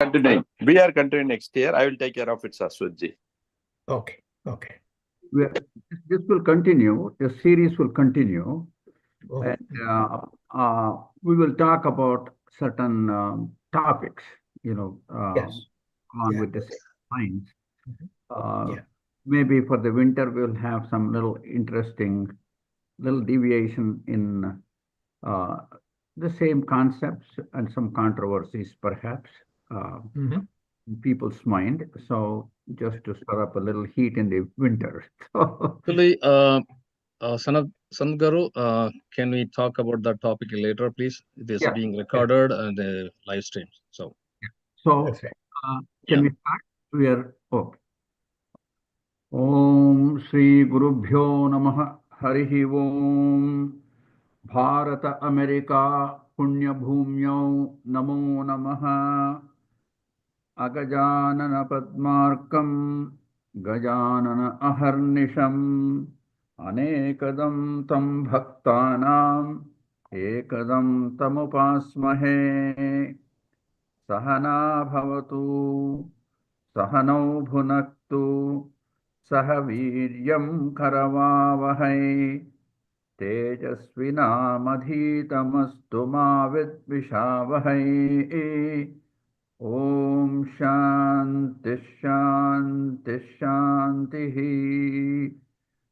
Continuing. We are continuing next year. I will take care of it, Aswath. Okay. Okay. This will continue. The series will continue, Okay. and we will talk about certain topics. Yes. Along Yeah. with the same lines. Yeah. Maybe for the winter we'll have some little interesting little deviation in the same concepts and some controversies, perhaps, in people's mind. So just to stir up a little heat in the winter. Actually, Sanat Garu, can we talk about that topic later, please? It is Yeah. being recorded and live streamed. So, That's right. Can we start? We are okay. Om Sri Gurubhyo Namah Harihi Om Bharat America Punya Bhumyo Namo Namaha Agajanana Padmarkam Gajanana Aharnisham Anekadam Tam Bhaktanam Ekadam Tamupasmahe Sahana Bhavatu Sahanau Bhunaktu Sahaviryam Karavavahai Tejasvinamadhitamastu ma vidvishavahai. Om Shanti Shanti Shanti.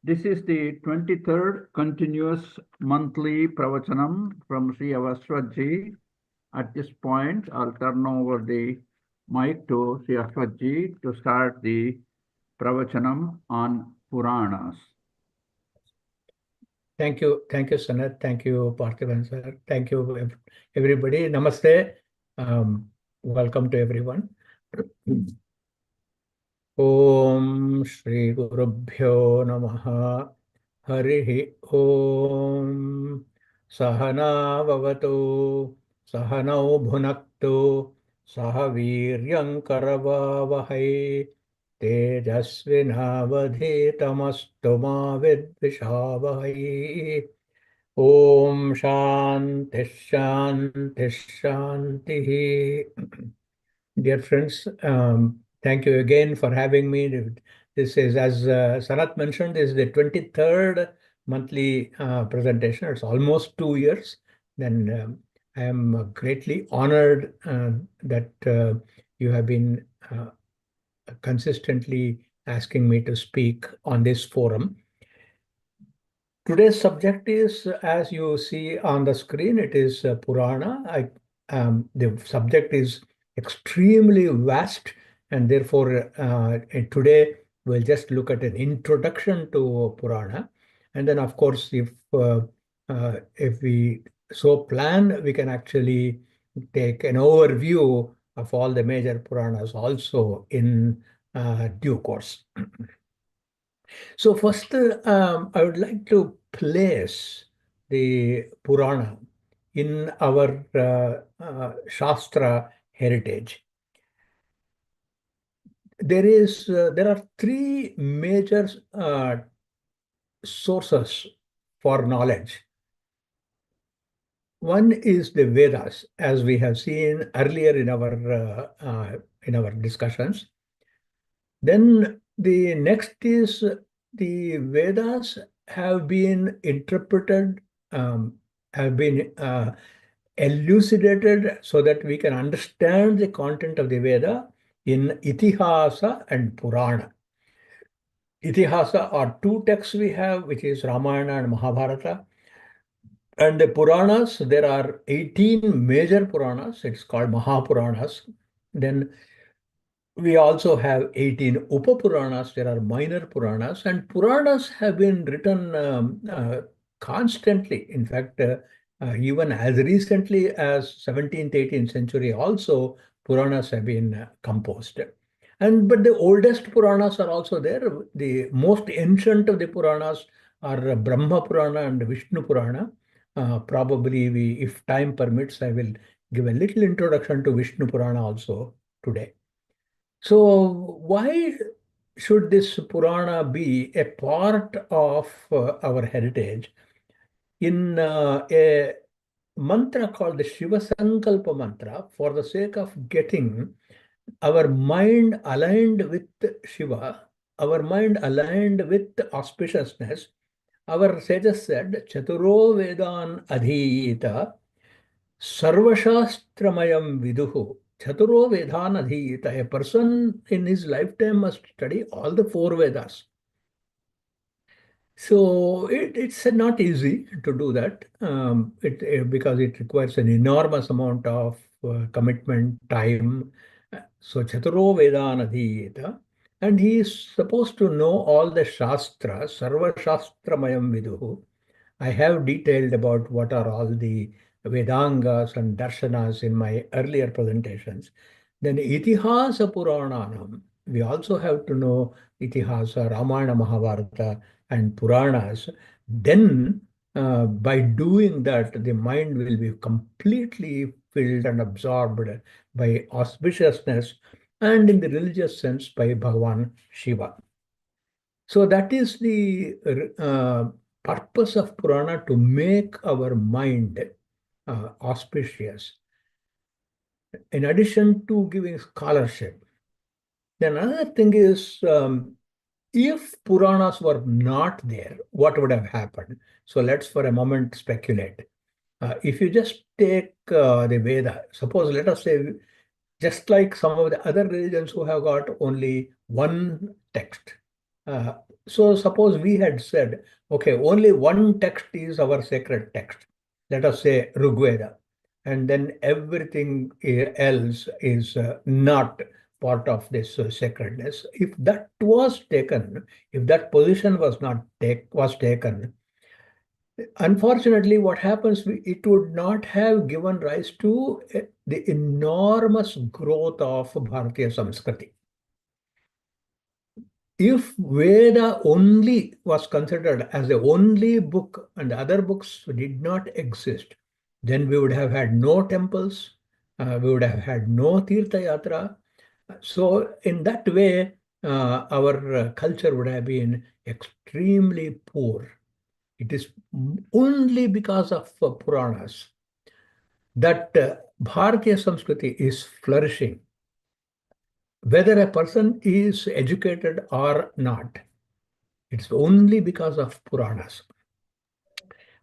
This is the 23rd continuous monthly pravachanam from Sree Aswath. At this point, I'll turn over the mic to Sree Aswath to start the pravachanam on Puranas. Thank you, Sanat. Thank you, Parthivan sir. Thank you, everybody. Namaste. Welcome to everyone. Om Shri Gurubhyo Namaha Harihi Om Sahana Vavatu Sahanau Bhunaktu Sahaviryam Karavavahai Tejasvinavadhitamastu ma vidvishavahai. Om Shanti Shanti Shanti. Dear friends, thank you again for having me. This is, as Sanat mentioned, this is the 23rd monthly presentation. It's almost 2 years. Then I am greatly honored that you have been consistently asking me to speak on this forum. Today's subject is, as you see on the screen, it is Purana. The subject is extremely vast, and therefore today we'll just look at an introduction to Purana. And then, of course, if we so plan, we can actually take an overview of all the major Puranas also in due course. So first, I would like to place the Purana in our Shastra heritage. There are three major sources for knowledge. One is the Vedas, as we have seen earlier in our discussions. Then the next is the Vedas have been interpreted, have been elucidated so that we can understand the content of the Veda in Itihasa and Purana. Itihasa are two texts we have, which is Ramayana and Mahabharata. And the Puranas, there are 18 major Puranas. It's called Mahapuranas. Then we also have 18 Upapuranas. There are minor Puranas. And Puranas have been written constantly. In fact, even as recently as 17th, 18th century also, Puranas have been composed. But the oldest Puranas are also there. The most ancient of the Puranas are Brahma Purana and Vishnu Purana. Probably, if time permits, I will give a little introduction to Vishnu Purana also today. So why should this Purana be a part of our heritage? In a mantra called the Shiva Sankalpa mantra, for the sake of getting our mind aligned with Shiva, our mind aligned with auspiciousness, our sages said, Chaturo Vedan Adhiyita Sarvashastramayam Viduhu. Chaturo Vedan Adhiyita. A person in his lifetime must study all the four Vedas. So it's not easy to do that because it requires an enormous amount of commitment, time. So Chaturo Vedanadhiyeta, and he is supposed to know all the Shastras, Sarva Shastramayam Viduhu. I have detailed about what are all the Vedangas and Darshanas in my earlier presentations. Then Itihasa Purananam, we also have to know Itihasa, Ramayana, Mahabharata, and Puranas. Then, by doing that, the mind will be completely filled and absorbed by auspiciousness and, in the religious sense, by Bhagavan Shiva. So that is the purpose of Purana, to make our mind auspicious. In addition to giving scholarship, then another thing is, if Puranas were not there, what would have happened? So let's for a moment speculate. If you just take the Veda, suppose, let us say, just like some of the other religions who have got only one text. So suppose we had said, okay, only one text is our sacred text. Let us say Rigveda, and then everything else is not part of this sacredness. If that was taken, if that position was not taken, unfortunately, what happens, it would not have given rise to the enormous growth of Bharatiya Samskriti. If Veda only was considered as the only book and other books did not exist, then we would have had no temples, we would have had no Tirtha Yatra. So in that way, our culture would have been extremely poor. It is only because of Puranas that Bharatiya Samskriti is flourishing. Whether a person is educated or not, it's only because of Puranas.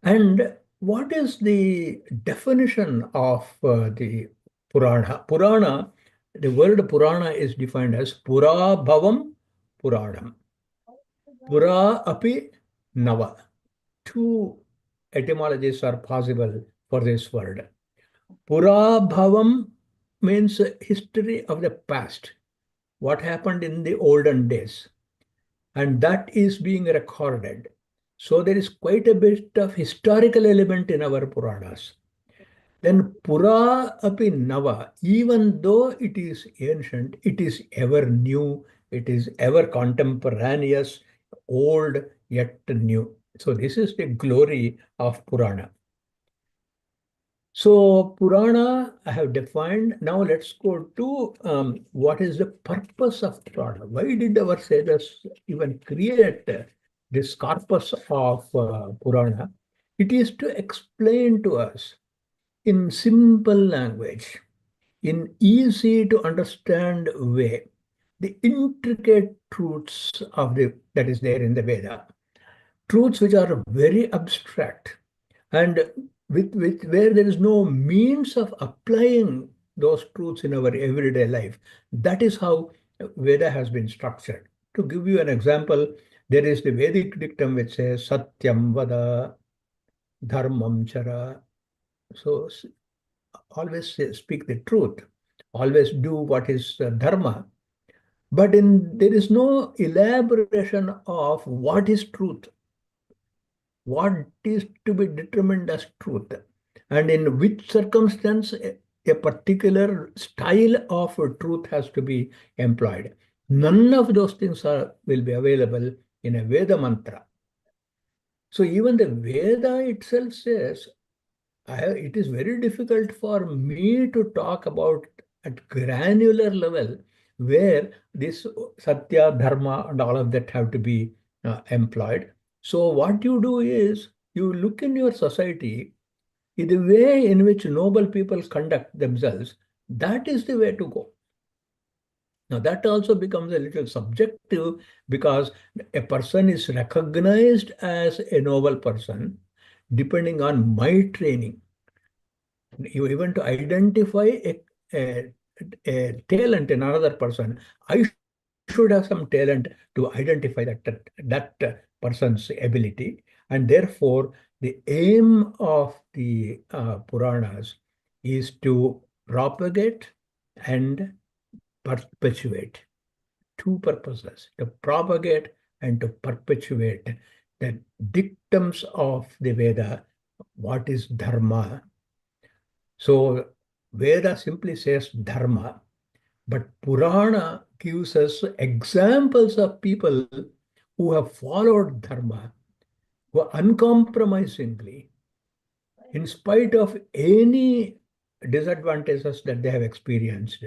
And what is the definition of the Purana? Purana, the word Purana is defined as Pura Bhavam Puranam. Pura api Nava. Two etymologies are possible for this word. Pura Bhavam means history of the past, what happened in the olden days, and that is being recorded. So there is quite a bit of historical element in our Puranas. Then Pura api Nava, even though it is ancient, it is ever new, it is ever contemporaneous, old yet new. So this is the glory of Purana. So Purana I have defined. Now let's go to what is the purpose of Purana. Why did our sages even create this corpus of Purana? It is to explain to us in simple language, in easy to understand way, the intricate truths of that is there in the Veda. Truths which are very abstract, and with where there is no means of applying those truths in our everyday life. That is how Veda has been structured. To give you an example, there is the Vedic dictum which says Satyam Vada Dharmam Chara. So always speak the truth, always do what is dharma. But there is no elaboration of what is truth, what is to be determined as truth, and in which circumstance a particular style of truth has to be employed. None of those things will be available in a Veda mantra. So even the Veda itself says, it is very difficult for me to talk about at granular level where this Satya, Dharma, and all of that have to be employed. So what you do is you look in your society, in the way in which noble people conduct themselves, that is the way to go. Now that also becomes a little subjective because a person is recognized as a noble person depending on my training. You even to identify a talent in another person, I should have some talent to identify that person's ability. And therefore, the aim of the Puranas is to propagate and perpetuate. Two purposes, to propagate and to perpetuate the dictums of the Veda, what is dharma. So Veda simply says dharma, but Purana gives us examples of people who have followed dharma, who uncompromisingly, in spite of any disadvantages that they have experienced,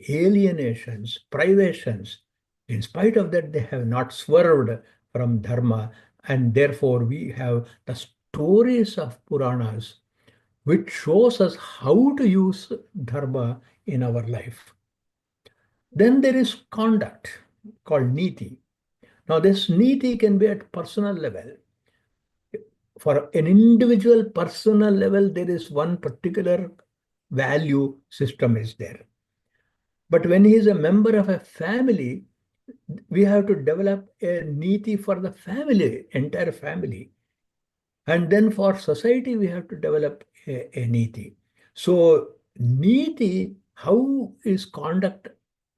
alienations, privations, in spite of that, they have not swerved from dharma. And therefore, we have the stories of Puranas, which shows us how to use dharma in our life. Then there is conduct called niti. Now, this niti can be at personal level. For an individual personal level, there is one particular value system is there. But when he is a member of a family, we have to develop a niti for the family, entire family. And then for society, we have to develop a niti. So niti, how is conduct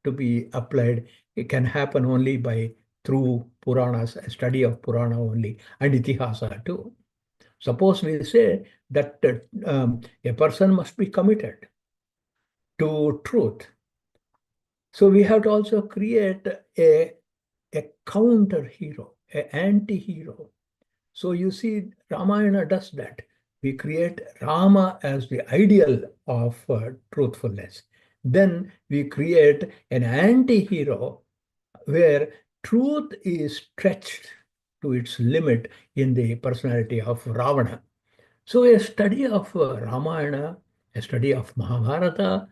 to be applied? It can happen only through Puranas, a study of Purana only, and Itihasa too. Suppose we say that a person must be committed to truth. So we have to also create a counter hero, an anti-hero. So you see, Ramayana does that. We create Rama as the ideal of truthfulness. Then we create an anti-hero where truth is stretched to its limit in the personality of Ravana. So a study of Ramayana, a study of Mahabharata,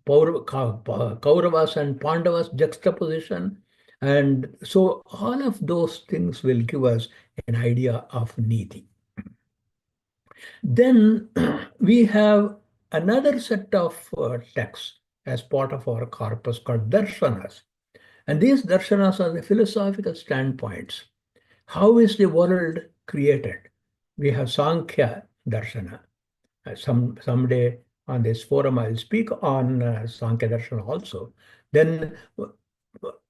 Kauravas and Pandavas juxtaposition, and so all of those things will give us an idea of niti. Then we have another set of texts as part of our corpus called darshanas. And these darshanas are the philosophical standpoints. How is the world created? We have Sankhya darshana. Someday on this forum, I'll speak on Sankhya darshana also. Then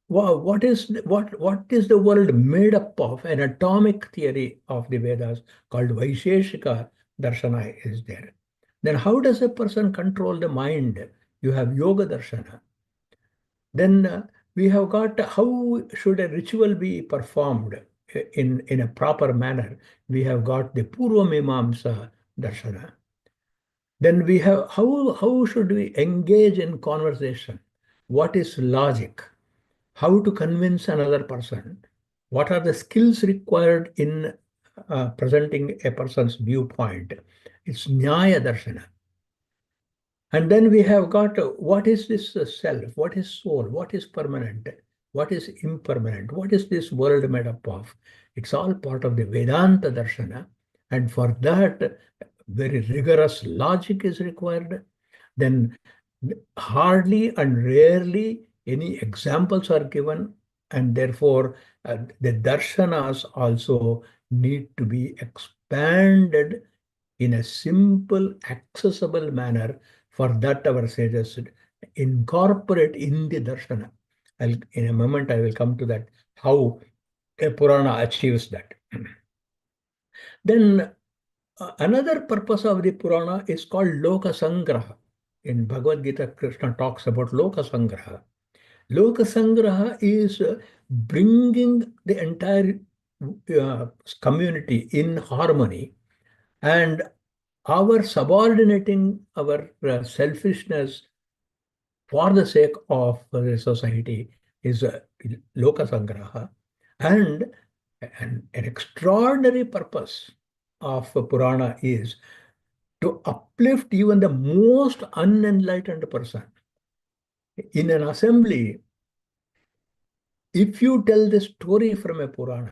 what is the world made up of? An atomic theory of the Vedas called Vaisheshika darshana is there. Then how does a person control the mind? You have Yoga darshana. Then we have got how should a ritual be performed in a proper manner. We have got the Purva Mimamsa darshana. Then we have how should we engage in conversation? What is logic? How to convince another person? What are the skills required in presenting a person's viewpoint? It's Nyaya Darshana. And then we have got what is this self? What is soul? What is permanent? What is impermanent? What is this world made up of? It's all part of the Vedanta Darshana. And for that, very rigorous logic is required. Then hardly and rarely any examples are given, and therefore the darshanas also need to be expanded in a simple, accessible manner. For that, our sages should incorporate in the darshana. In a moment, I will come to that, how a Purana achieves that. Then another purpose of the Purana is called Loka Sangraha. In Bhagavad Gita, Krishna talks about Loka Sangraha. Loka Sangraha is bringing the entire community in harmony, and our subordinating our selfishness for the sake of the society is Loka Sangraha. And an extraordinary purpose of Purana is to uplift even the most unenlightened person. In an assembly, if you tell the story from a Purana,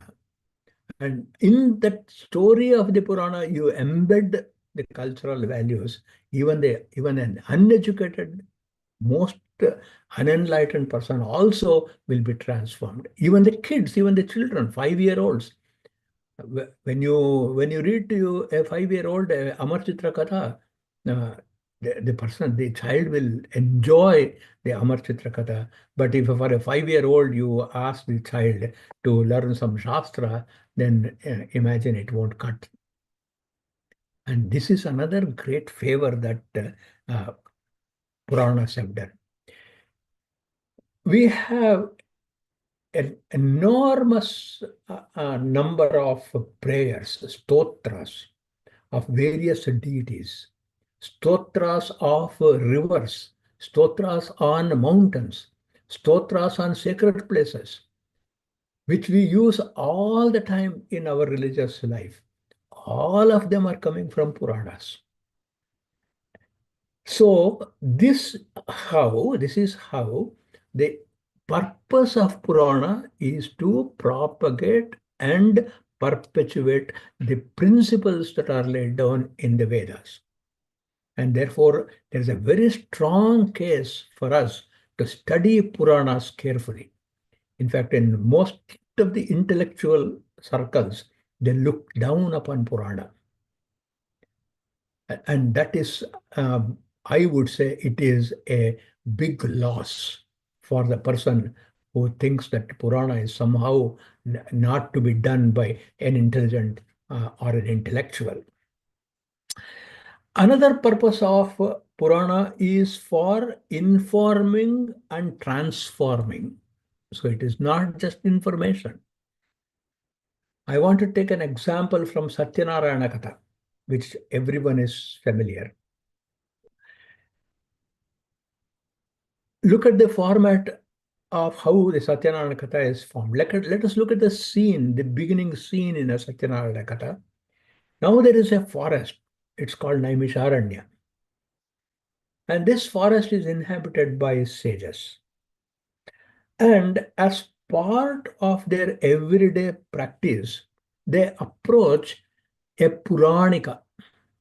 and in that story of the Purana, you embed the cultural values, even an uneducated, most unenlightened person also will be transformed. Even the kids, even the children, 5-year-olds. When you read to you a 5-year-old Amar Chitra Katha, the child will enjoy the Amar Chitra Katha. But if for a 5-year-old you ask the child to learn some Shastra, then imagine it won't cut. And this is another great favor that Puranas have done. We have an enormous number of prayers, stotras of various deities, stotras of rivers, stotras on mountains, stotras on sacred places, which we use all the time in our religious life. All of them are coming from Puranas. So this is how the purpose of Purana is to propagate and perpetuate the principles that are laid down in the Vedas. And therefore, there is a very strong case for us to study Puranas carefully. In fact, in most of the intellectual circles, they look down upon Purana. And that is, I would say, it is a big loss for the person who thinks that Purana is somehow not to be done by an intelligent or an intellectual. Another purpose of Purana is for informing and transforming. So it is not just information. I want to take an example from Satyanarayana Katha, which everyone is familiar. Look at the format of how the Satyanarayana Katha is formed. Let us look at the scene, the beginning scene in a Satyanarayana Katha. Now there is a forest. It's called Naimisharanya. And this forest is inhabited by sages. And as part of their everyday practice, they approach a Puranika.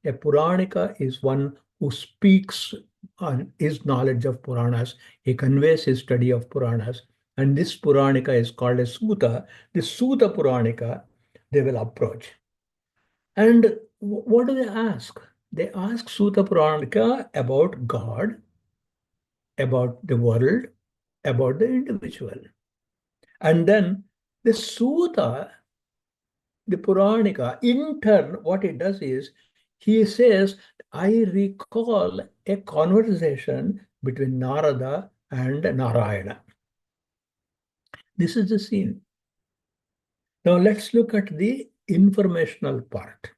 A Puranika is one who speaks on his knowledge of Puranas. He conveys his study of Puranas. And this Puranika is called a Suta. The Suta Puranika, they will approach. And what do they ask? They ask Suta Puranika about God, about the world, about the individual. And then the Suta, the Puranika, in turn, what it does is, he says, I recall a conversation between Narada and Narayana. This is the scene. Now let's look at the informational part.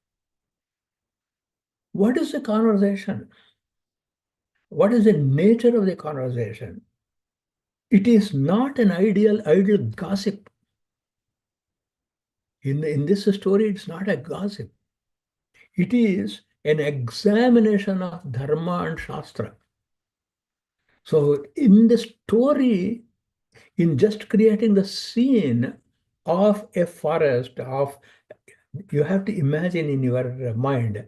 What is the conversation? What is the nature of the conversation? It is not an idle gossip. In this story, it's not a gossip. It is an examination of Dharma and Shastra. So in the story, in just creating the scene of a forest, you have to imagine in your mind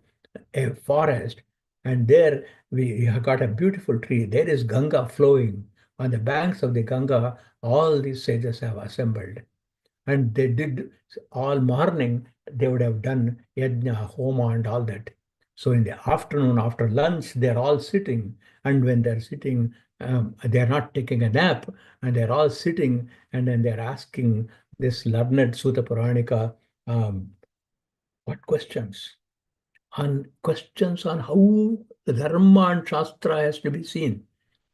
a forest, and there we have got a beautiful tree. There is Ganga flowing. On the banks of the Ganga, all these sages have assembled. And they did all morning, they would have done yajna, homa, and all that. So in the afternoon, after lunch, they're all sitting. And when they're sitting, they're not taking a nap, and they're all sitting, and then they're asking this learned Suta Puranika, what questions? Questions on how the Dharma and Shastra has to be seen.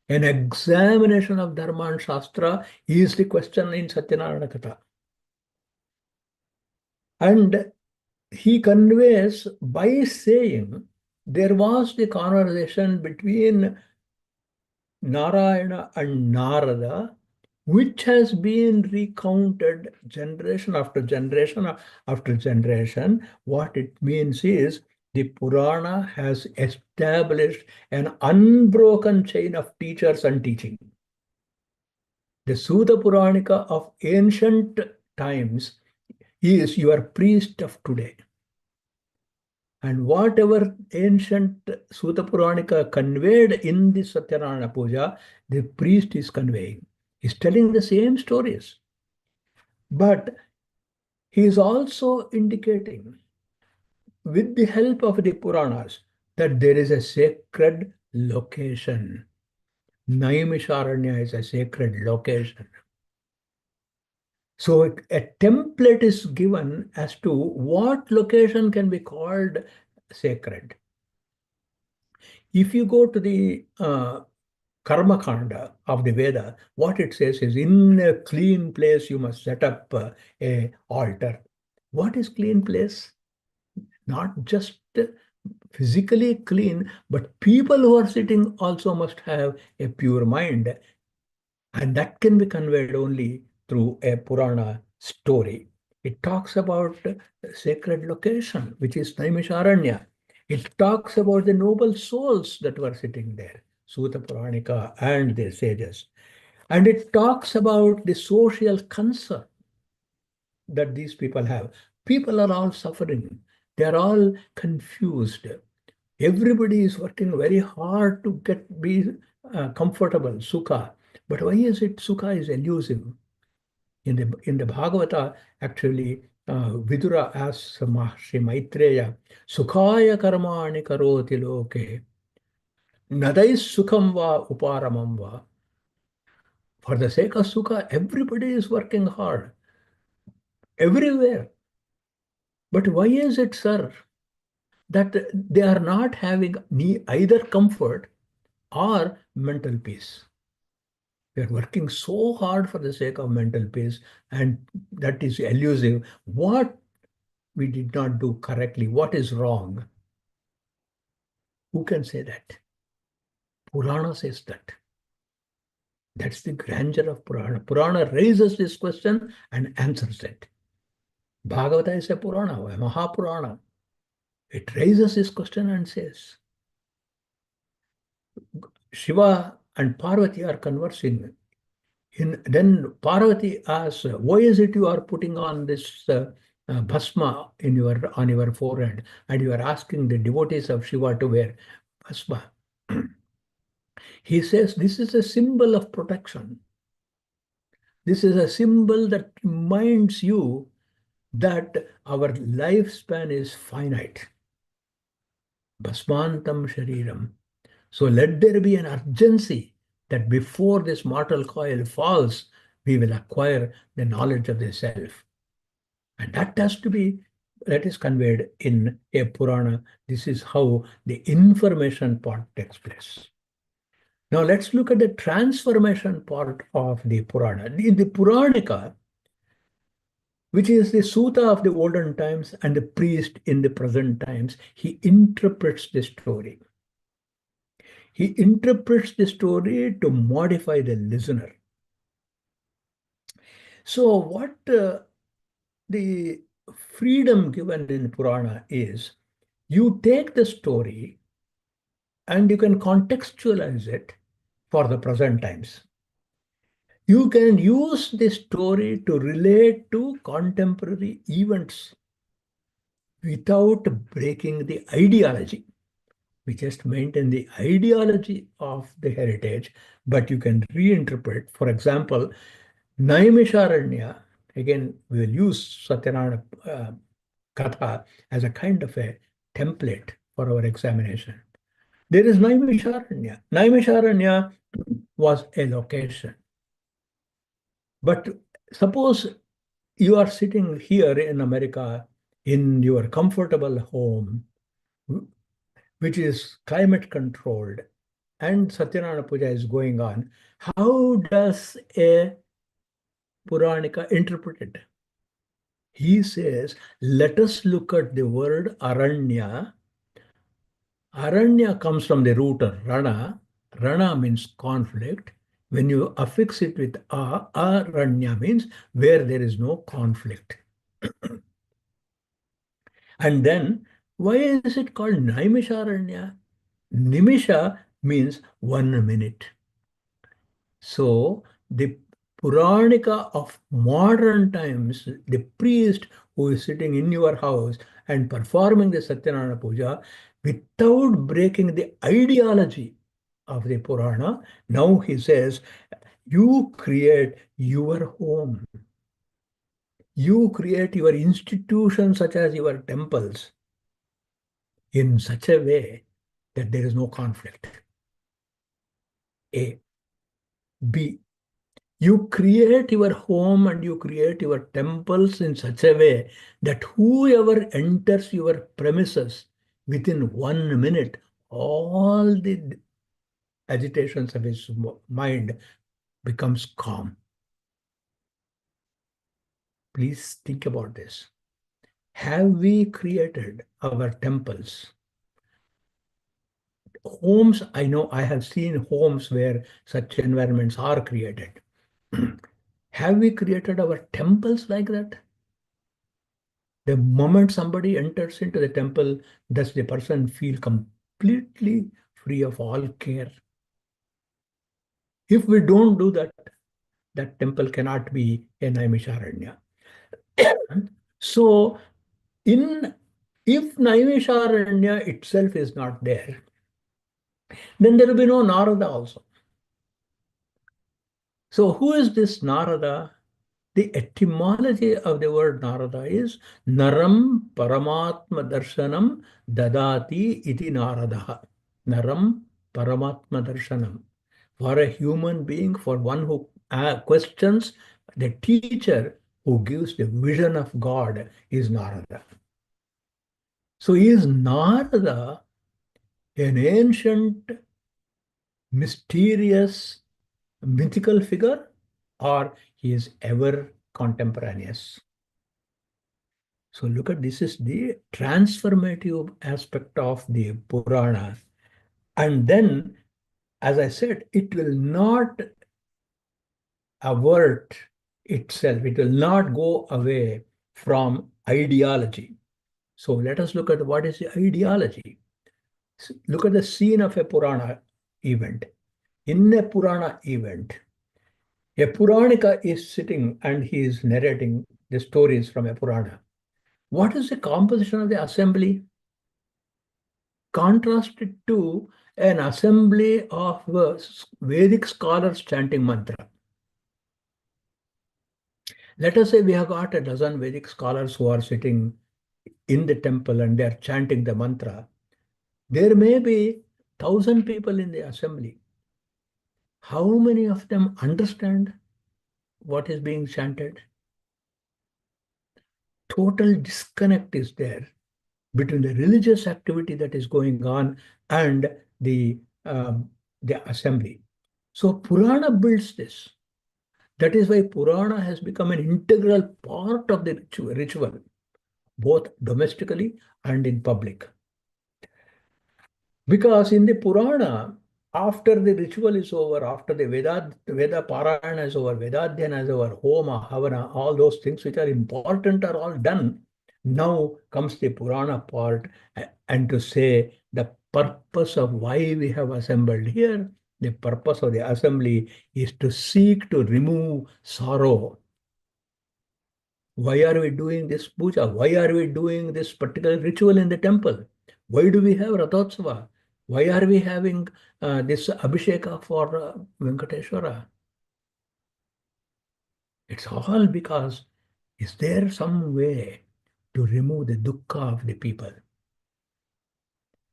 An examination of Dharma and Shastra is the question in Satyanarayana Katha. And he conveys by saying there was the conversation between Narayana and Narada, which has been recounted generation after generation after generation. What it means is the Purana has established an unbroken chain of teachers and teaching. The Suta Puranika of ancient times is your priest of today. And whatever ancient Suta Puranika conveyed in the Satyanarayana Puja, the priest is conveying. He's telling the same stories. But he is also indicating, with the help of the Puranas, that there is a sacred location. Naimisharanya is a sacred location. So a template is given as to what location can be called sacred. If you go to the Karma Kanda of the Veda, what it says is, in a clean place you must set up a altar. What is clean place? Not just physically clean, but people who are sitting also must have a pure mind. And that can be conveyed only through a Purana story. It talks about sacred location, which is Naimisharanya. It talks about the noble souls that were sitting there, Suta Puranika and the sages. And it talks about the social concern that these people have. People are all suffering. They are all confused. Everybody is working very hard to be comfortable, sukha. But why is it sukha is elusive? In the Bhagavata, actually, Vidura asks Maharishi Maitreya, Sukhaya karmani karoti loke, nadai sukham va uparamam va. For the sake of sukha, everybody is working hard, everywhere. But why is it, sir, that they are not having either comfort or mental peace? We are working so hard for the sake of mental peace, and that is elusive. What we did not do correctly, what is wrong? Who can say that? Purana says that. That's the grandeur of Purana. Purana raises this question and answers it. Bhagavata is a Purana, a Mahapurana. It raises this question and says, Shiva and Parvati are conversing. Then Parvati asks, why is it you are putting on this bhasma on your forehead, and you are asking the devotees of Shiva to wear bhasma? He says, this is a symbol of protection. This is a symbol that reminds you that our lifespan is finite. Bhasmantam shariram. So let there be an urgency that before this mortal coil falls, we will acquire the knowledge of the self. And that is conveyed in a Purana. This is how the information part takes place. Now let's look at the transformation part of the Purana. In the Puranika, which is the Suta of the olden times and the priest in the present times, he interprets the story. He interprets the story to modify the listener. So what the freedom given in Purana is, you take the story and you can contextualize it for the present times. You can use this story to relate to contemporary events without breaking the ideology. We just maintain the ideology of the heritage, but you can reinterpret. For example, Naimisharanya, again, we will use Satyanarayana Katha as a kind of a template for our examination. There is Naimisharanya. Naimisharanya was a location. But suppose you are sitting here in America in your comfortable home, which is climate controlled, and Satyanarayana Puja is going on. How does a Puranika interpret it? He says, let us look at the word Aranya. Aranya comes from the root of Rana. Rana means conflict. When you affix it with Aranya means where there is no conflict. And then, why is it called Naimisharanya? Nimisha means 1 minute. So the Puranika of modern times, the priest who is sitting in your house and performing the Satyanarayana Puja without breaking the ideology of the Purana, now he says, you create your home. You create your institutions such as your temples in such a way that there is no conflict. A. B. You create your home and you create your temples in such a way that whoever enters your premises within 1 minute, all the agitations of his mind becomes calm. Please think about this. Have we created our temples? Homes, I know I have seen homes where such environments are created. Have we created our temples like that? The moment somebody enters into the temple, does the person feel completely free of all care? If we don't do that, that temple cannot be a Naimisharanya. So, if Naimisharanya itself is not there, then there will be no Narada also. So who is this Narada? The etymology of the word Narada is Naram Paramatma Darshanam Dadati iti Narada. Naram Paramatma Darshanam. For a human being, for one who questions, the teacher who gives the vision of God is Narada. So is Narada an ancient, mysterious, mythical figure, or he is ever contemporaneous? So look at this is the transformative aspect of the Purana. And then, as I said, it will not avert itself. It will not go away from ideology. So let us look at what is the ideology. Look at the scene of a Purana event. In a Purana event, a Puranika is sitting and he is narrating the stories from a Purana. What is the composition of the assembly? Contrasted to an assembly of Vedic scholars chanting mantra. Let us say we have got a dozen Vedic scholars who are sitting in the temple and they are chanting the mantra. There may be 1,000 people in the assembly. How many of them understand what is being chanted? Total disconnect is there between the religious activity that is going on and the assembly. So Purana builds this. That is why Purana has become an integral part of the ritual, both domestically and in public. Because in the Purana, after the ritual is over, after the Veda Parayana is over, Vedadhyana is over, Homa, Havana, all those things which are important are all done. Now comes the Purana part, and to say the purpose of why we have assembled here, the purpose of the assembly is to seek to remove sorrow. Why are we doing this puja? Why are we doing this particular ritual in the temple? Why do we have Rathotsava? Why are we having this Abhisheka for Venkateshwara? It's all because is there some way to remove the dukkha of the people?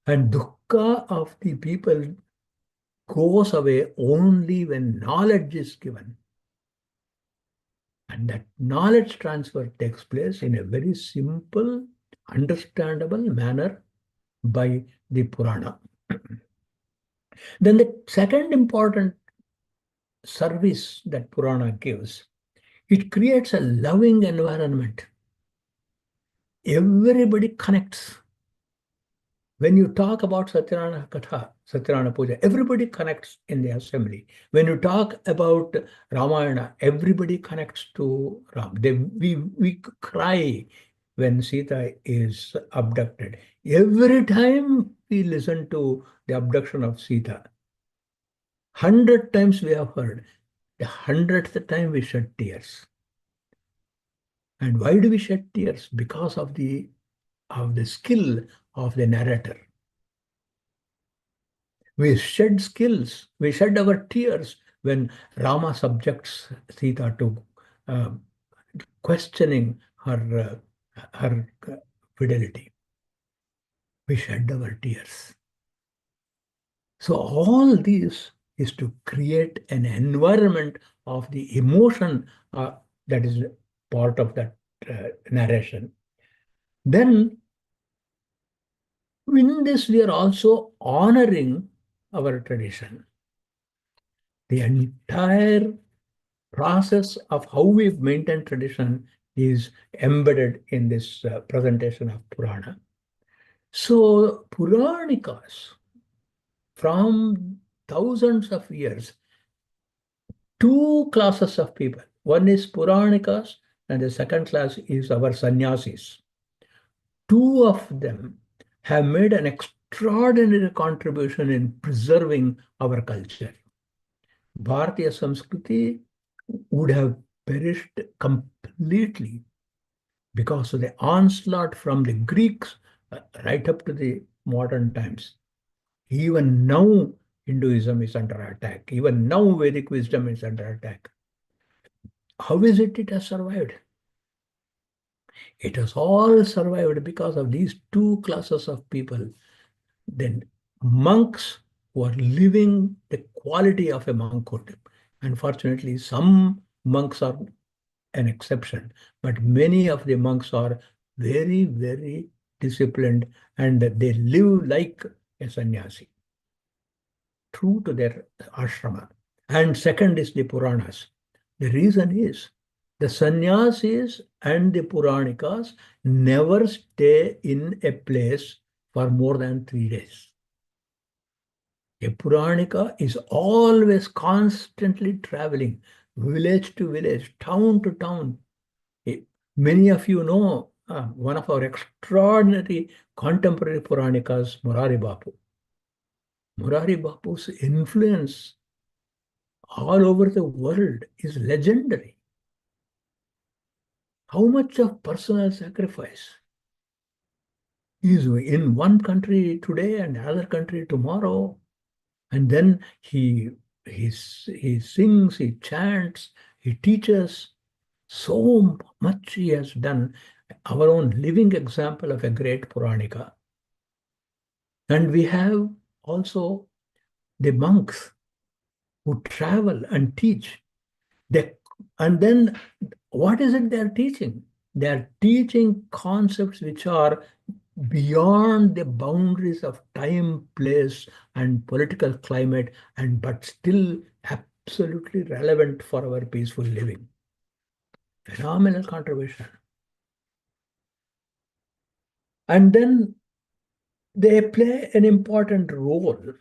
And dukkha of the people goes away only when knowledge is given. And that knowledge transfer takes place in a very simple, understandable manner by the Purana. Then the second important service that Purana gives, it creates a loving environment. Everybody connects. When you talk about Satyanarayana Katha, Satyanarayana Puja, everybody connects in the assembly. When you talk about Ramayana, everybody connects to Ram. We cry when Sita is abducted. Every time we listen to the abduction of Sita, 100 times we have heard, the 100th time we shed tears. And why do we shed tears? Because of the skill of the narrator. We shed skills, we shed our tears when Rama subjects Sita to questioning her fidelity. We shed our tears. So all this is to create an environment of the emotion that is part of that narration. Then in this, we are also honoring our tradition. The entire process of how we maintain tradition is embedded in this presentation of Purana. So Puranikas, from thousands of years, two classes of people. One is Puranikas and the second class is our sannyasis. Two of them have made an extraordinary contribution in preserving our culture. Bharatiya Samskriti would have perished completely because of the onslaught from the Greeks right up to the modern times. Even now, Hinduism is under attack. Even now, Vedic wisdom is under attack. How is it has survived? It has all survived because of these two classes of people. Then monks who are living the quality of a monkhood. Unfortunately, some monks are an exception, but many of the monks are very, very disciplined and they live like a sannyasi, true to their ashrama. And second is the Puranas. The reason is the sannyasis and the Puranikas never stay in a place for more than 3 days. A Puranika is always constantly traveling, village to village, town to town. Many of you know one of our extraordinary contemporary Puranikas, Murari Bapu. Murari Bapu's influence all over the world is legendary. How much of personal sacrifice is in one country today and another country tomorrow? And then he sings, he chants, he teaches. So much he has done. Our own living example of a great Puranika. And we have also the monks who travel and teach. And then what is it they're teaching? They're teaching concepts which are beyond the boundaries of time, place, and political climate, but still absolutely relevant for our peaceful living. Phenomenal contribution. And then they play an important role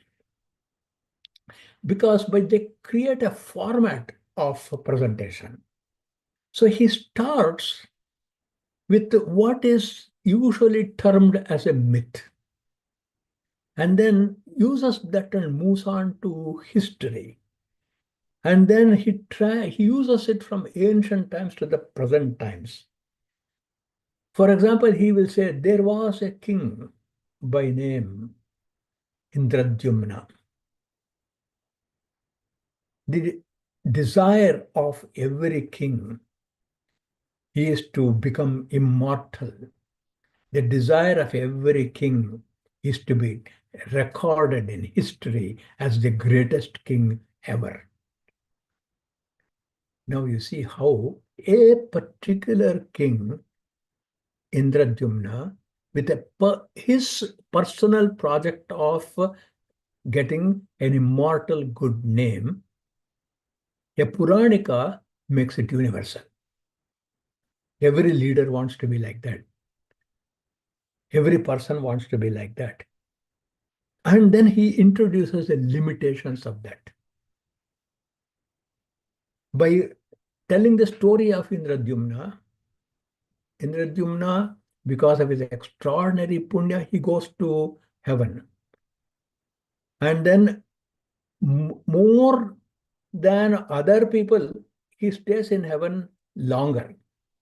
because they create a format of presentation. So he starts with what is usually termed as a myth, and then uses that and moves on to history. And then he uses it from ancient times to the present times. For example, he will say, there was a king by name Indradyumna. The desire of every king is to become immortal. The desire of every king is to be recorded in history as the greatest king ever. Now you see how a particular king, Indradyumna, with his personal project of getting an immortal good name, a Puranika makes it universal. Every leader wants to be like that. Every person wants to be like that. And then he introduces the limitations of that. By telling the story of Indradyumna, because of his extraordinary punya, he goes to heaven. And then more than other people, he stays in heaven longer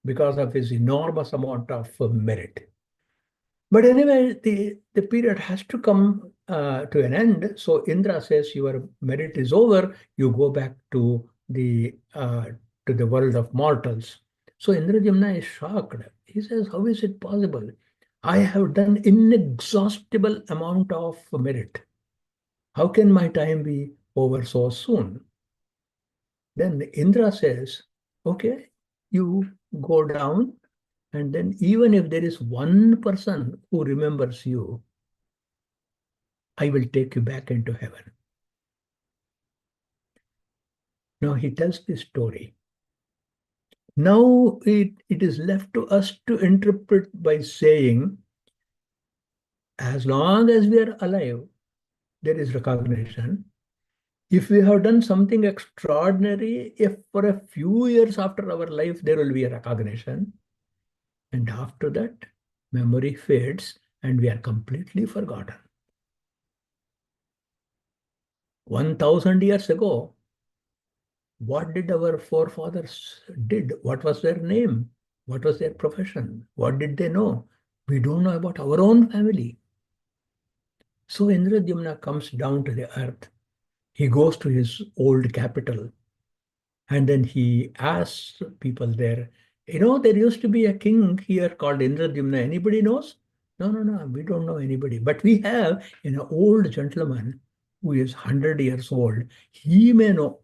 because of his enormous amount of merit. But anyway, the period has to come to an end. So Indra says, your merit is over. You go back to the world of mortals. So Indrajimna is shocked. He says, how is it possible? I have done inexhaustible amount of merit. How can my time be over so soon? Then Indra says, okay, you go down, and then even if there is one person who remembers you, I will take you back into heaven. Now he tells this story. Now it is left to us to interpret by saying, as long as we are alive, there is recognition. If we have done something extraordinary, if for a few years after our life, there will be a recognition. And after that, memory fades and we are completely forgotten. 1,000 years ago, what did our forefathers did? What was their name? What was their profession? What did they know? We don't know about our own family. So Indradyumna comes down to the earth. He goes to his old capital, and then he asks people there, there used to be a king here called Indradyumna. Anybody knows? No, no, no, we don't know anybody. But we have an old gentleman who is 100 years old. He may know.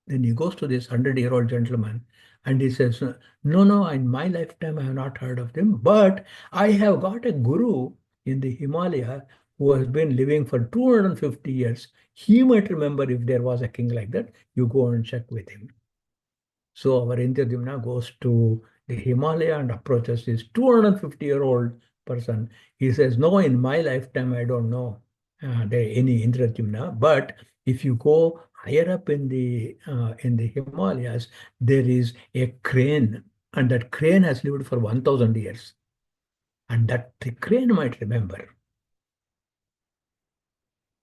Then he goes to this 100-year-old gentleman and he says, no, no, in my lifetime, I have not heard of them, but I have got a guru in the Himalaya who has been living for 250 years. He might remember if there was a king like that. You go and check with him. So our Indradyumna goes to the Himalaya and approaches this 250-year-old person. He says, no, in my lifetime, I don't know any Indradyumna, but if you go higher up in the Himalayas, there is a crane, and that crane has lived for 1,000 years, and that the crane might remember.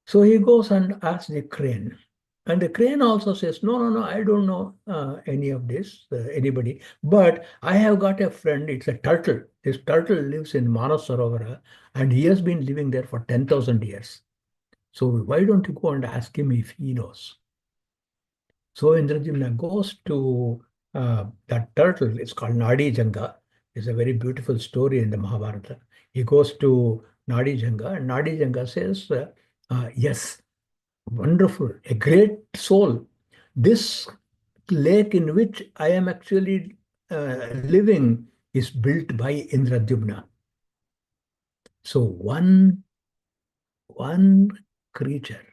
So he goes and asks the crane, and the crane also says, no, no, no, I don't know any of this, anybody, but I have got a friend. It's a turtle. This turtle lives in Manasarovara, and he has been living there for 10,000 years. So why don't you go and ask him if he knows? So Indrajimna goes to that turtle. It's called Nadi Janga. It's a very beautiful story in the Mahabharata. He goes to Nadi Janga, and Nadi Janga says, yes, wonderful, a great soul. This lake in which I am actually living is built by Indradyumna. So one creature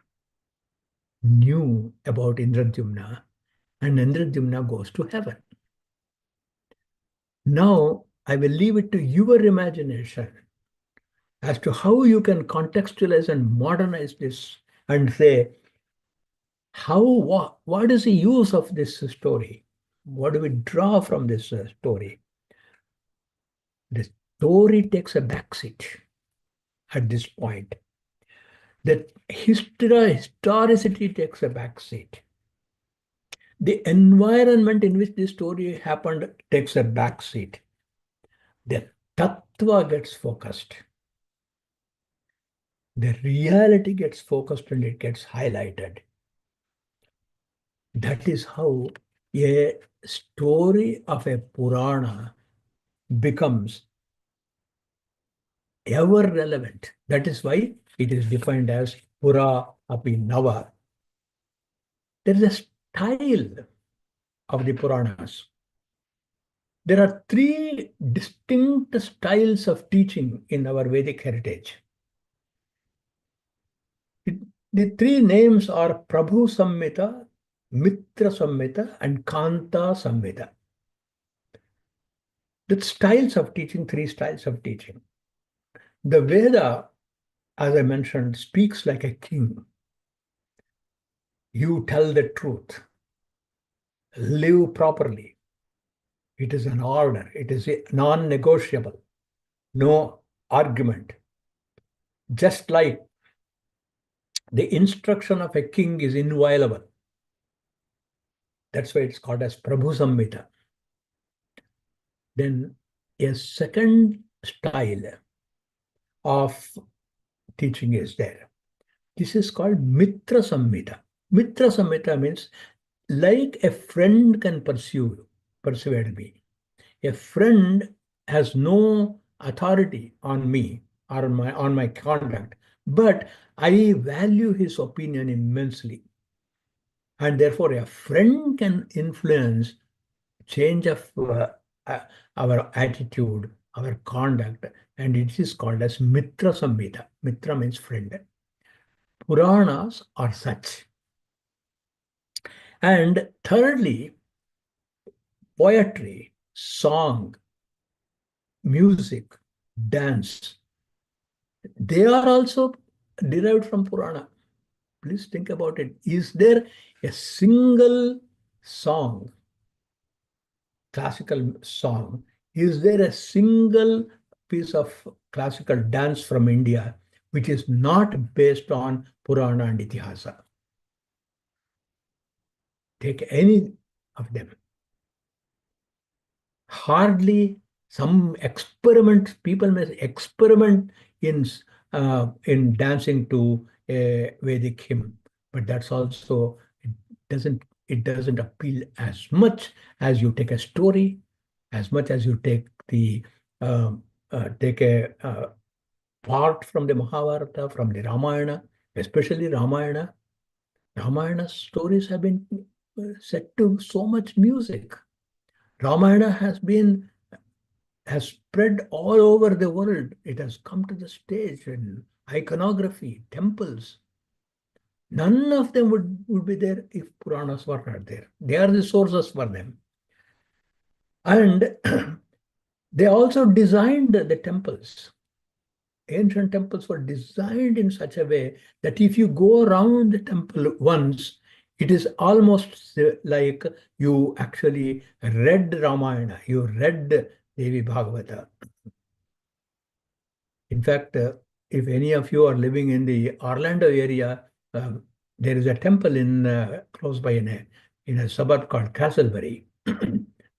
knew about Indradyumna, and Indradyumna goes to heaven. Now, I will leave it to your imagination as to how you can contextualize and modernize this and say, what is the use of this story? What do we draw from this story? The story takes a backseat at this point. The historicity takes a backseat. The environment in which this story happened takes a backseat. The tattva gets focused. The reality gets focused and it gets highlighted. That is how a story of a Purana becomes ever relevant. That is why it is defined as Pura Api Nava. There is a style of the Puranas. There are three distinct styles of teaching in our Vedic heritage. The three names are Prabhu Samhita, Mitra Samhita, and Kanta Samhita. The styles of teaching, three styles of teaching. The Veda, as I mentioned, speaks like a king. You tell the truth. Live properly. It is an order. It is non-negotiable. No argument. Just like the instruction of a king is inviolable. That's why it's called as Prabhu Samhita. Then a second style of teaching is there. This is called Mitra Samhita. Mitra Samhita means like a friend can persuade me. A friend has no authority on me or on my conduct, but I value his opinion immensely. And therefore, a friend can influence change of our attitude, our conduct, and it is called as Mitra Samhita. Mitra means friend. Puranas are such. And thirdly, poetry, song, music, dance, they are also derived from Purana. Please think about it. Is there a single song, classical song, is there a single piece of classical dance from India which is not based on Purana and Itihasa? Take any of them. Hardly. Some experiment, people may experiment in dancing to a Vedic hymn, but that's also, it doesn't appeal as much as you take a story, as much as you take a part from the Mahabharata, from the Ramayana, especially Ramayana. Ramayana stories have been set to so much music. Ramayana has spread all over the world. It has come to the stage in iconography, temples. None of them would be there if Puranas were not there. They are the sources for them. And they also designed the temples. Ancient temples were designed in such a way that if you go around the temple once, it is almost like you actually read Ramayana, you read Devi Bhagavata. In fact, if any of you are living in the Orlando area, there is a temple close by in a suburb called Castleberry.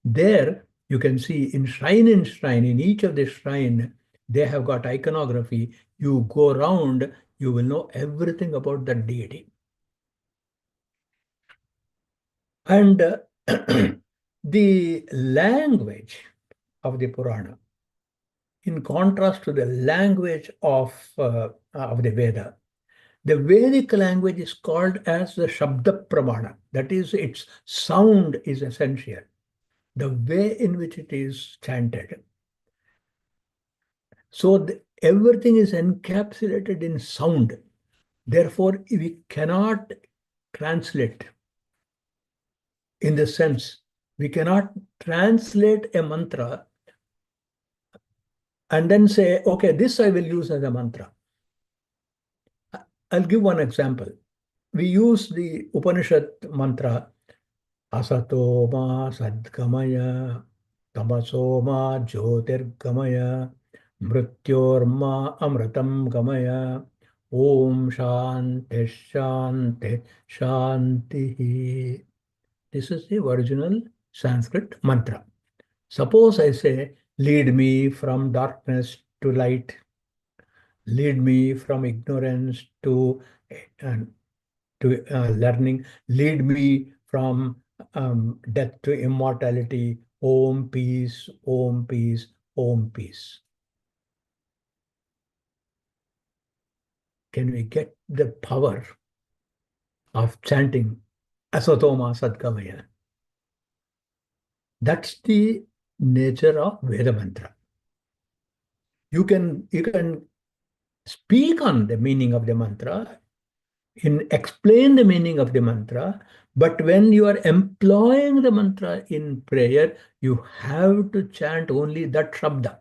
There you can see in shrine, in each of the shrine, they have got iconography. You go around, you will know everything about that deity. And the language of the Purana, in contrast to the language of the Veda, the Vedic language is called as the Shabda Pramana. That is, its sound is essential. The way in which it is chanted. So everything is encapsulated in sound. Therefore, we cannot translate in the sense, we cannot translate a mantra and then say, okay, this I will use as a mantra. I'll give one example. We use the Upanishad mantra, Asato ma sadgamaya, tamaso ma jyotirgamaya, mrityorma amritam gamaya, om shanti shanti shanti. This is the original Sanskrit mantra. Suppose I say, lead me from darkness to light, lead me from ignorance to learning, lead me from death to immortality, Om peace, Om peace, Om peace. Can we get the power of chanting Asatoma Sadgamaya? That's the nature of Veda mantra. You can speak on the meaning of the mantra, explain the meaning of the mantra, but when you are employing the mantra in prayer, you have to chant only that Shabda.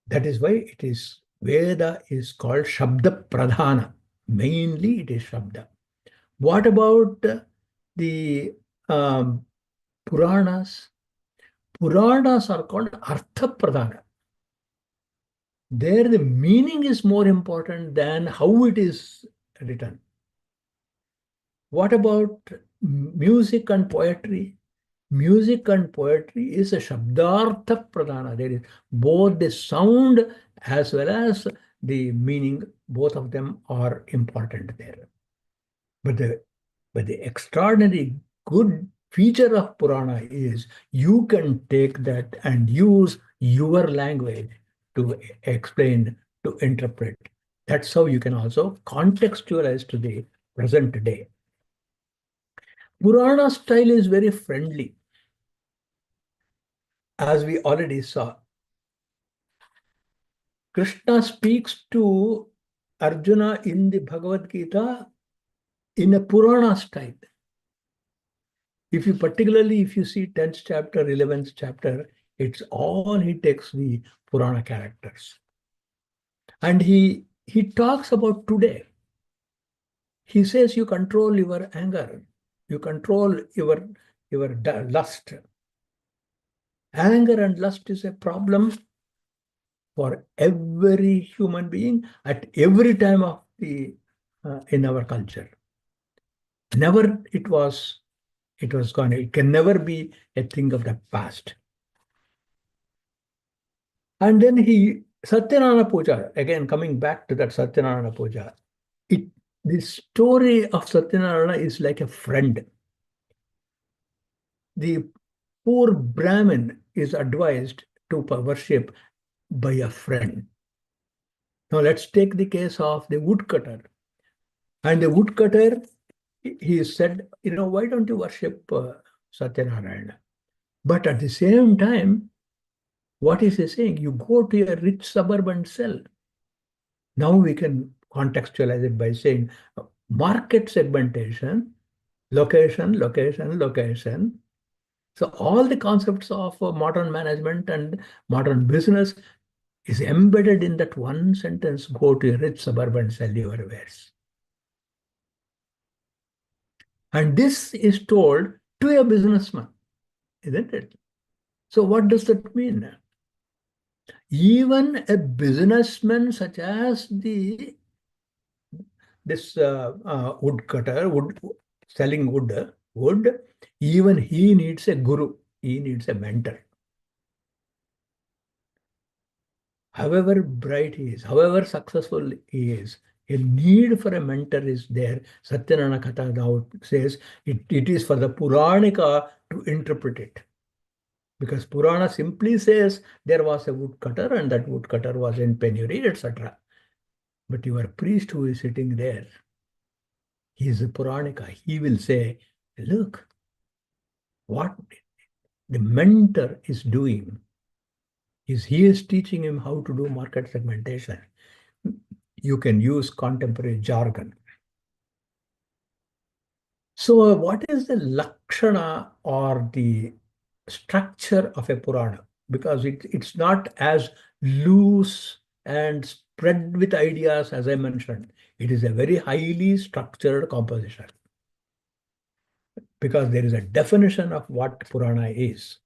That is why Veda is called Shabda Pradhana. Mainly it is Shabda. What about the Puranas? Puranas are called Artha Pradhana. There the meaning is more important than how it is written. What about music and poetry? Music and poetry is a Shabdartha Pradhana. There is both the sound as well as the meaning, both of them are important there. But the extraordinary good feature of Purana is you can take that and use your language to explain, to interpret. That's how you can also contextualize to the present day. Purana style is very friendly, as we already saw. Krishna speaks to Arjuna in the Bhagavad Gita in a Purana style. If you see 10th chapter, 11th chapter, it's all he takes the Purana characters. And he talks about today. He says you control your anger, you control your lust. Anger and lust is a problem for every human being at every time of the in our culture. Never it was gone. It can never be a thing of the past. And then Satyanarayana Puja, again coming back to that Satyanarayana Puja, the story of Satyanarayana is like a friend. The poor Brahmin is advised to worship by a friend. Now let's take the case of the woodcutter. And the woodcutter, he said, why don't you worship Satyanarayana? But at the same time, what is he saying? You go to a rich suburban cell. Now we can contextualize it by saying market segmentation, location, location, location. So all the concepts of modern management and modern business is embedded in that one sentence: go to a rich suburban, sell your wares. And this is told to a businessman, isn't it? So what does that mean? Even a businessman such as this woodcutter, selling wood, even he needs a guru. He needs a mentor. However bright he is, however successful he is, a need for a mentor is there. Satyanarayana Katha now says it is for the Puranika to interpret it. Because Purana simply says there was a woodcutter and that woodcutter was in penury, etc. But your priest who is sitting there, he is a Puranika. He will say, look, what the mentor is doing is he is teaching him how to do market segmentation. You can use contemporary jargon. So what is the lakshana or the structure of a Purana? Because it's not as loose and spread with ideas as I mentioned. It is a very highly structured composition. Because there is a definition of what Purana is.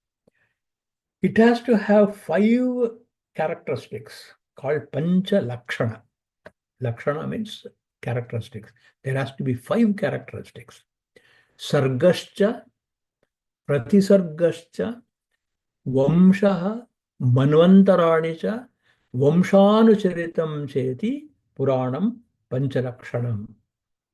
It has to have 5 characteristics called Pancha Lakshana. Lakshana means characteristics. There has to be 5 characteristics. Sargascha, Pratisargascha, Vamshaha, Manvantarani cha, Vamshanucharitam cheti, Puranam, Panchalakshanam.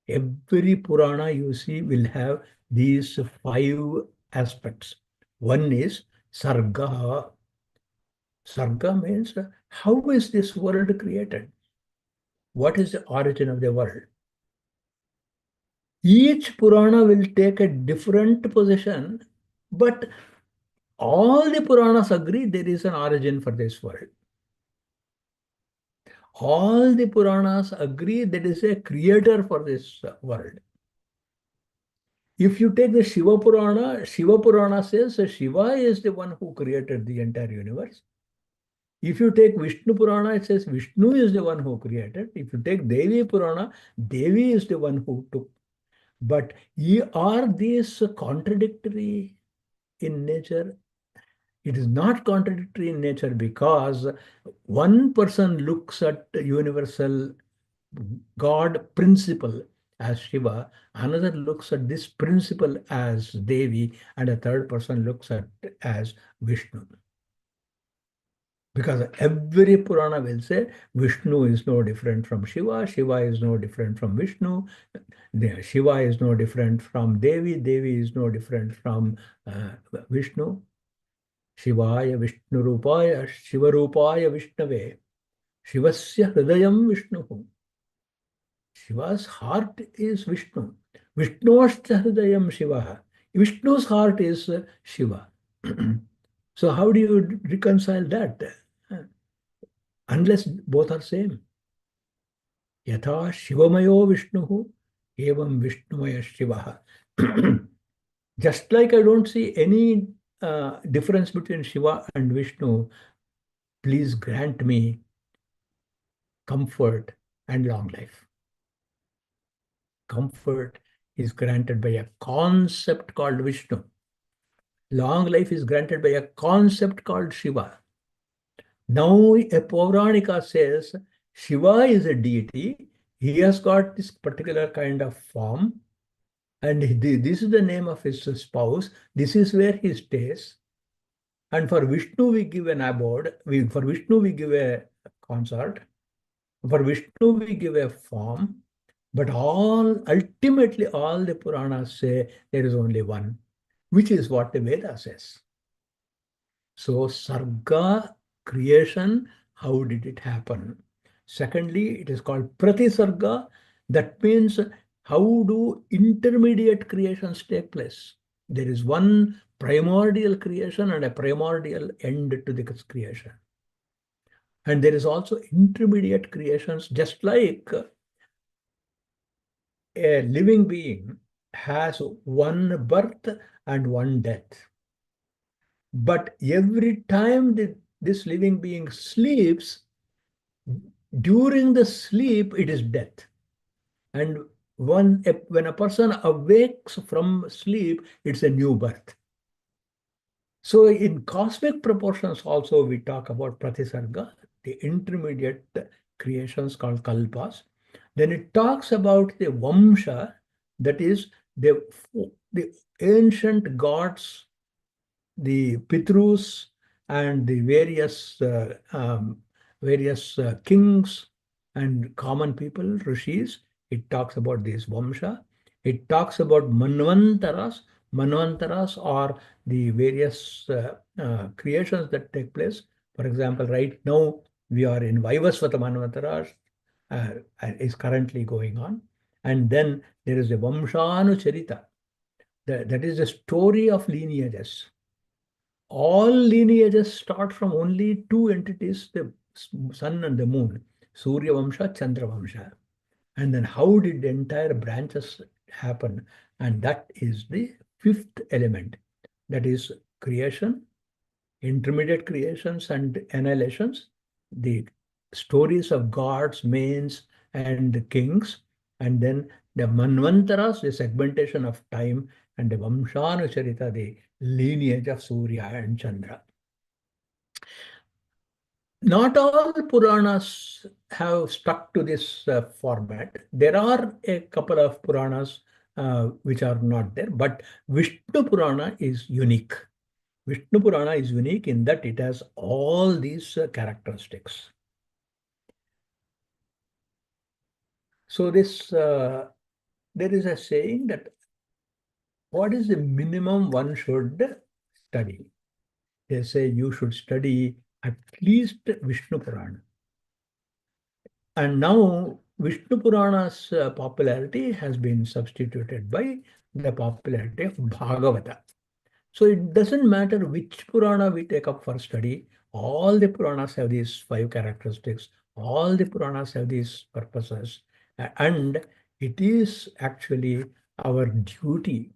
Every Purana you see will have these 5 aspects. One is Sarga. Sarga means how is this world created? What is the origin of the world? Each Purana will take a different position, but all the Puranas agree there is an origin for this world. All the Puranas agree there is a creator for this world. If you take the Shiva Purana says Shiva is the one who created the entire universe. If you take Vishnu Purana, it says Vishnu is the one who created. If you take Devi Purana, Devi is the one who took. But are these contradictory in nature? It is not contradictory in nature because one person looks at universal God principle as Shiva, another looks at this principle as Devi, and a third person looks at it as Vishnu. Because every Purana will say Vishnu is no different from Shiva, Shiva is no different from Vishnu, Shiva is no different from Devi, Devi is no different from Vishnu. Shivaya Vishnu Rupaya Shiva Rupaya Vishnave Shivasya Hridayam Vishnu. Shiva's heart is Vishnu. Vishnuasya Hridayam Shiva. Vishnu's heart is Shiva. So how do you reconcile that? Unless both are same. Yatha Shivamayo Vishnu, evam Vishnumaya Shiva. Just like I don't see any difference between Shiva and Vishnu, please grant me comfort and long life. Comfort is granted by a concept called Vishnu. Long life is granted by a concept called Shiva. Now a Pauranika says Shiva is a deity. He has got this particular kind of form, and this is the name of his spouse. This is where he stays. And for Vishnu we give an abode. For Vishnu we give a consort. For Vishnu we give a form. But ultimately all the Puranas say there is only one, which is what the Veda says. So Sarga, creation, how did it happen? Secondly, it is called Pratisarga. That means how do intermediate creations take place? There is one primordial creation and a primordial end to the creation. And there is also intermediate creations, just like a living being has one birth and one death. But every time this living being sleeps, during the sleep, it is death. And when a person awakes from sleep, it's a new birth. So in cosmic proportions also, we talk about Pratisarga, the intermediate creations called Kalpas. Then it talks about the Vamsha, that is the ancient gods, the Pitrus, and the various kings and common people, rishis. It talks about this Vamsha. It talks about Manvantaras. Manvantaras are the various creations that take place. For example, right now we are in Vaivasvata Manvantaras, is currently going on. And then there is the Vamshanucharita. That is the story of lineages. All lineages start from only two entities, the sun and the moon, Surya Vamsha, Chandra Vamsha. And then how did the entire branches happen? And that is the fifth element. That is creation, intermediate creations and annihilations, the stories of gods, mains, and kings, and then the Manvantaras, the segmentation of time, and the Vamshanucharita, the lineage of Surya and Chandra. Not all Puranas have stuck to this format. There are a couple of Puranas which are not there, but Vishnu Purana is unique. Vishnu Purana is unique in that it has all these characteristics. So there is a saying that what is the minimum one should study? They say you should study at least Vishnu Purana. And now Vishnu Purana's popularity has been substituted by the popularity of Bhagavata. So it doesn't matter which Purana we take up for study. All the Puranas have these 5 characteristics. All the Puranas have these purposes. And it is actually our duty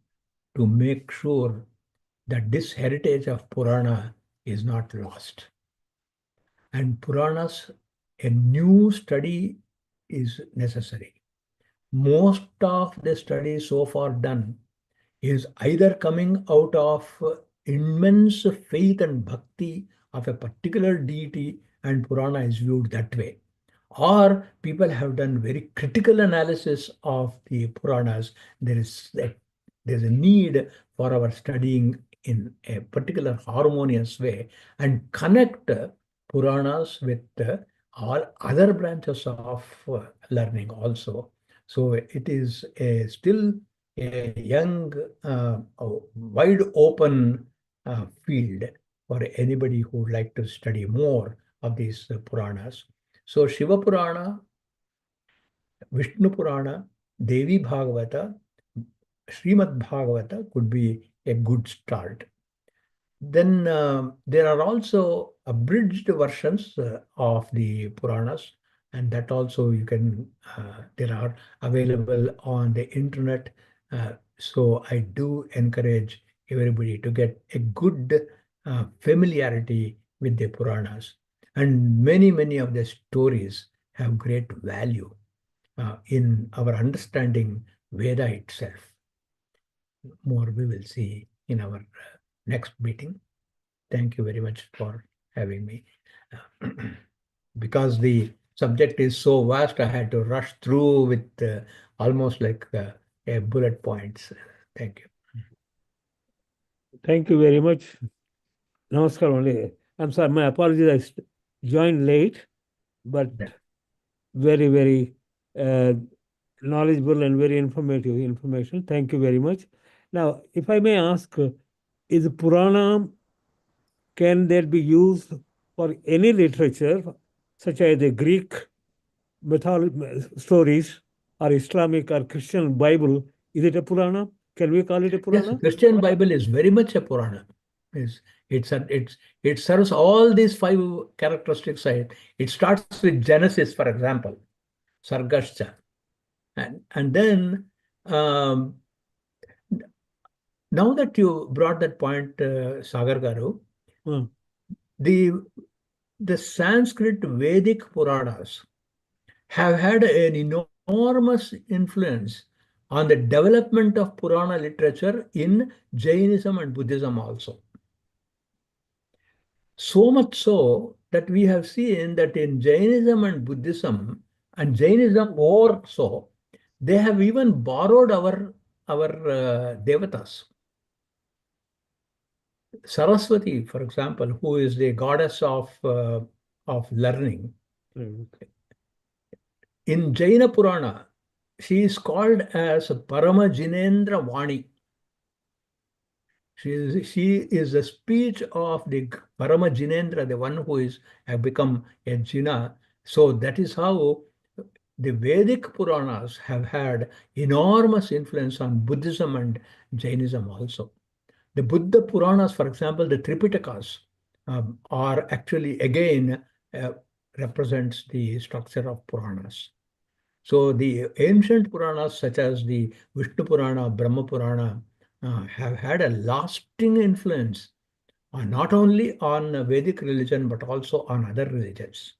to make sure that this heritage of Purana is not lost. And Puranas, a new study is necessary. Most of the studies so far done is either coming out of immense faith and bhakti of a particular deity, and Purana is viewed that way, or people have done very critical analysis of the Puranas. There's a need for our studying in a particular harmonious way and connect Puranas with all other branches of learning also. So it is still a young, wide open field for anybody who would like to study more of these Puranas. So Shiva Purana, Vishnu Purana, Devi Bhagavata, Srimad Bhagavata could be a good start. Then there are also abridged versions of the Puranas, and that also you can, there are available on the internet. So I do encourage everybody to get a good familiarity with the Puranas. And many of the stories have great value in our understanding Veda itself. More we will see in our next meeting. Thank you very much for having me. Because the subject is so vast, I had to rush through with almost like a bullet points. Thank you. Thank you very much. Namaskar only. I'm sorry, my apologies. I joined late, but Yeah. very knowledgeable and very informative information. Thank you very much. Now, if I may ask, is Purana, can that be used for any literature, such as the Greek stories or Islamic or Christian Bible? Is it a Purana? Can we call it a Yes, Purana? Christian Bible is very much a Purana. It serves all these 5 characteristics. It starts with Genesis, for example, Sargascha. And then now that you brought that point, Sagar Garu, the Sanskrit Vedic Puranas have had an enormous influence on the development of Purana literature in Jainism and Buddhism also. So much so that we have seen that in Jainism and Buddhism, and Jainism more so, they have even borrowed our devatas. Saraswati, for example, who is the goddess of learning. In Jaina Purana, she is called as Parama Jinendra Vani. She is the speech of the Parama Jinendra, the one who is have become a Jina. So that is how the Vedic Puranas have had enormous influence on Buddhism and Jainism also. The Buddha Puranas, for example, the Tripitakas, are actually again represents the structure of Puranas. So the ancient Puranas such as the Vishnu Purana, Brahma Purana have had a lasting influence not only on Vedic religion but also on other religions.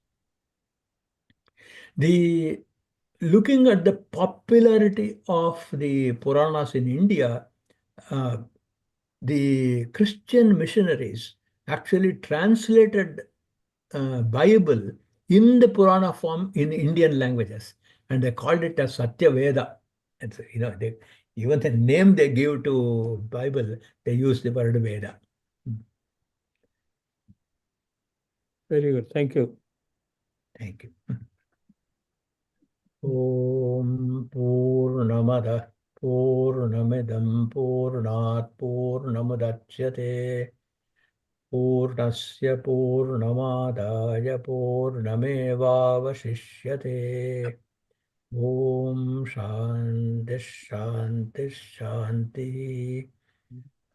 Looking at the popularity of the Puranas in India, the Christian missionaries actually translated Bible in the Purana form in Indian languages, and they called it as Satya Veda. And so, even the name they give to Bible, they use the word Veda. Very good. Thank you. Thank you. Om Purnamada Purnamidam Purnat Purnamudachyate Purnasya Purnamadaya Purnamevavashishyate. Om Shanti Shanti Shanti.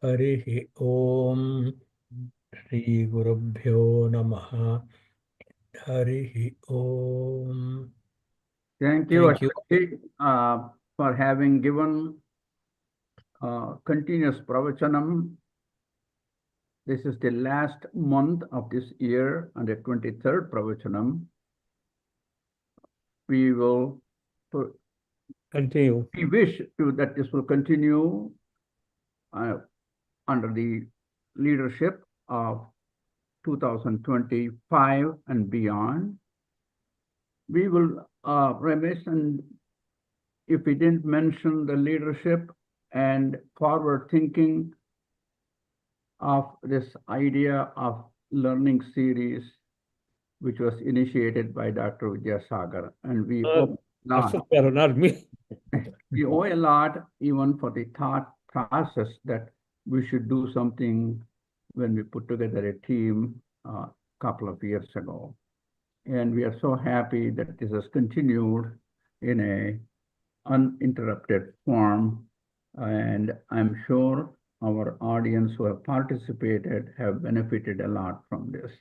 Harihi Om. Shri Gurubhyo Namaha. Harihi Om. Thank you, Thank you. Ashwati, for having given continuous pravachanam. This is the last month of this year and the 23rd pravachanam. We will Continue. We wish that this will continue under the leadership of 2025 and beyond. we will, Ramesh, and if we didn't mention the leadership and forward thinking of this idea of learning series, which was initiated by Dr. Vidyasagar, and we owe a lot. Not me. We owe a lot even for the thought process that we should do something when we put together a team a couple of years ago. And we are so happy that this has continued in a uninterrupted form. And I'm sure our audience who have participated have benefited a lot from this.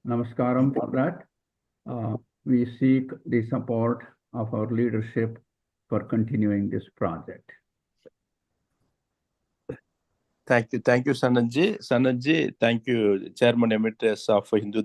Namaskaram for that. We seek the support of our leadership for continuing this project. Thank you, Sananji. Sananji, thank you, Chairman Emeritus of Hindu